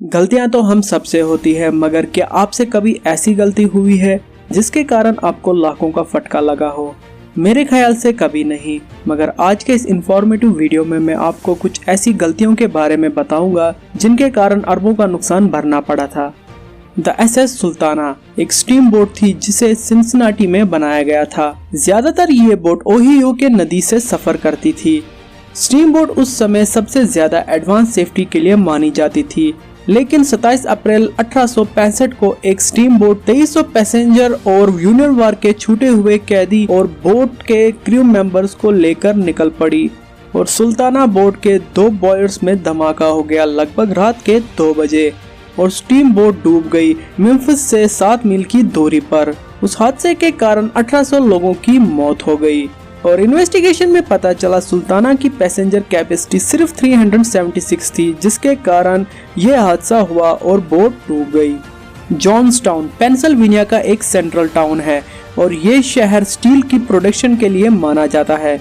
गलतियां तो हम सबसे होती है, मगर क्या आपसे कभी ऐसी गलती हुई है जिसके कारण आपको लाखों का फटका लगा हो? मेरे ख्याल से कभी नहीं, मगर आज के इस इंफॉर्मेटिव वीडियो में मैं आपको कुछ ऐसी गलतियों के बारे में बताऊंगा जिनके कारण अरबों का नुकसान भरना पड़ा था। द SS सुल्ताना एक स्टीम बोट थी जिसे सिंसिनाटी में बनाया गया था। ज्यादातर ये बोट ओहियो के नदी से सफर करती थी। स्टीम बोट उस समय सबसे ज्यादा एडवांस सेफ्टी के लिए मानी जाती थी, लेकिन 27 अप्रैल 1865 को एक स्टीम बोट 2300 पैसेंजर और यूनियन वार के छूटे हुए कैदी और बोट के क्रू मेंबर्स को लेकर निकल पड़ी और सुल्ताना बोट के 2 बॉयर्स में धमाका हो गया लगभग रात के 2 बजे और स्टीम बोट डूब गई मेम्फिस से 7 मील की दूरी पर। उस हादसे के कारण 1800 लोगों की मौत हो गई और इन्वेस्टिगेशन में पता चला सुल्ताना की पैसेंजर कैपेसिटी सिर्फ 376 थी, जिसके कारण यह हादसा हुआ और बोट डूब गई। जॉन्सटाउन पेंसिल्वेनिया का एक सेंट्रल टाउन है और ये शहर स्टील की प्रोडक्शन के लिए माना जाता है।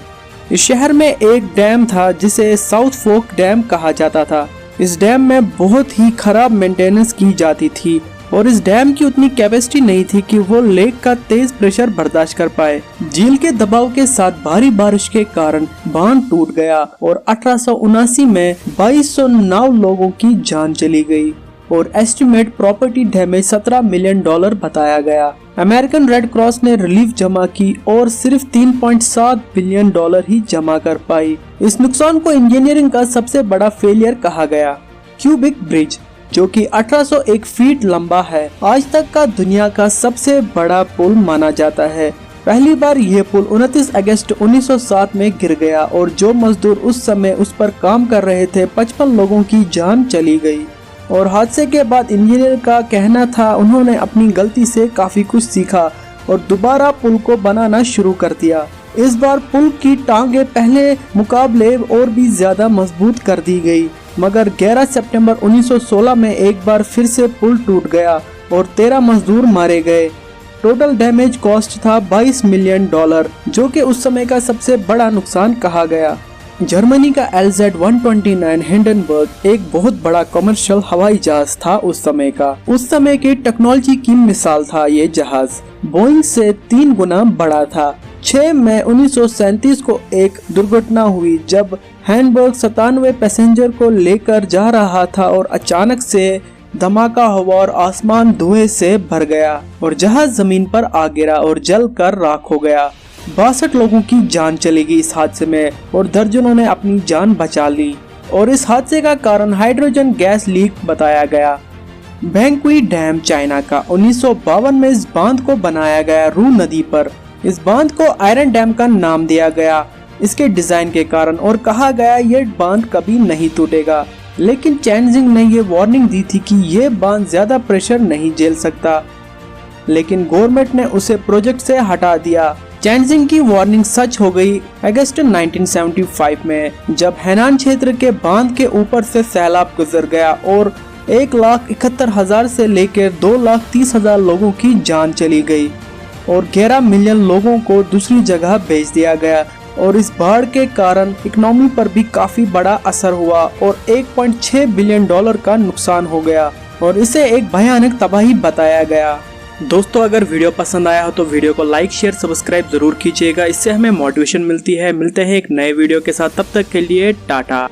इस शहर में एक डैम था जिसे साउथ फोर्क डैम कहा जाता था। इस डैम में बहुत ही खराब मेंटेनेंस की जाती थी और इस डैम की उतनी कैपेसिटी नहीं थी कि वो लेक का तेज प्रेशर बर्दाश्त कर पाए। झील के दबाव के साथ भारी बारिश के कारण बांध टूट गया और 1879 में 2209 लोगों की जान चली गई और एस्टिमेट प्रॉपर्टी डैमेज $17 मिलियन बताया गया। अमेरिकन रेड क्रॉस ने रिलीफ जमा की और सिर्फ $3.7 बिलियन ही जमा कर पाई। इस नुकसान को इंजीनियरिंग का सबसे बड़ा फेलियर कहा गया। क्यूबिक ब्रिज जो कि 1801 फीट लंबा है, आज तक का दुनिया का सबसे बड़ा पुल माना जाता है। पहली बार यह पुल 29 अगस्त 1907 में गिर गया और जो मजदूर उस समय उस पर काम कर रहे थे 55 लोगों की जान चली गई। और हादसे के बाद इंजीनियर का कहना था उन्होंने अपनी गलती से काफी कुछ सीखा और दोबारा पुल को बनाना शुरू कर दिया। इस बार पुल की टांगे पहले मुकाबले और भी ज्यादा मजबूत कर दी गई, मगर 11 सितंबर 1916 में एक बार फिर से पुल टूट गया और 13 मजदूर मारे गए। टोटल डैमेज कॉस्ट था $22 मिलियन, जो कि उस समय का सबसे बड़ा नुकसान कहा गया। जर्मनी का LZ-129 हिंडनबर्ग एक बहुत बड़ा कमर्शियल हवाई जहाज था उस समय का। उस समय की टेक्नोलॉजी की मिसाल था ये जहाज। बोइंग से 3 गुना बड़ा था। 6 मई 1937 को एक दुर्घटना हुई जब हैंडबर्ग 97 पैसेंजर को लेकर जा रहा था और अचानक से धमाका हुआ और आसमान धुएं से भर गया और जहाज जमीन पर आ गिरा और जल कर राख हो गया। 62 लोगों की जान चली गई इस हादसे में और दर्जनों ने अपनी जान बचा ली और इस हादसे का कारण हाइड्रोजन गैस लीक बताया गया। बैंक्वी डैम चाइना का 1952 में इस बांध को बनाया गया रू नदी पर। इस बांध को आयरन डैम का नाम दिया गया इसके डिजाइन के कारण और कहा गया ये बांध कभी नहीं टूटेगा, लेकिन चैनजिंग ने ये वार्निंग दी थी कि ये बांध ज्यादा प्रेशर नहीं झेल सकता, लेकिन गवर्नमेंट ने उसे प्रोजेक्ट से हटा दिया। चैनजिंग की वार्निंग सच हो गई अगस्त 1975 में जब हैनान क्षेत्र के बांध के ऊपर से सैलाब गुजर गया और 1,71,000 से लेकर 2,30,000 लोगों की जान चली गई और 11 मिलियन लोगों को दूसरी जगह भेज दिया गया और इस बाढ़ के कारण इकोनॉमी पर भी काफी बड़ा असर हुआ और $1.6 बिलियन का नुकसान हो गया और इसे एक भयानक तबाही बताया गया। दोस्तों, अगर वीडियो पसंद आया हो तो वीडियो को लाइक शेयर सब्सक्राइब जरूर कीजिएगा, इससे हमें मोटिवेशन मिलती है। मिलते हैं एक नए वीडियो के साथ, तब तक के लिए टाटा।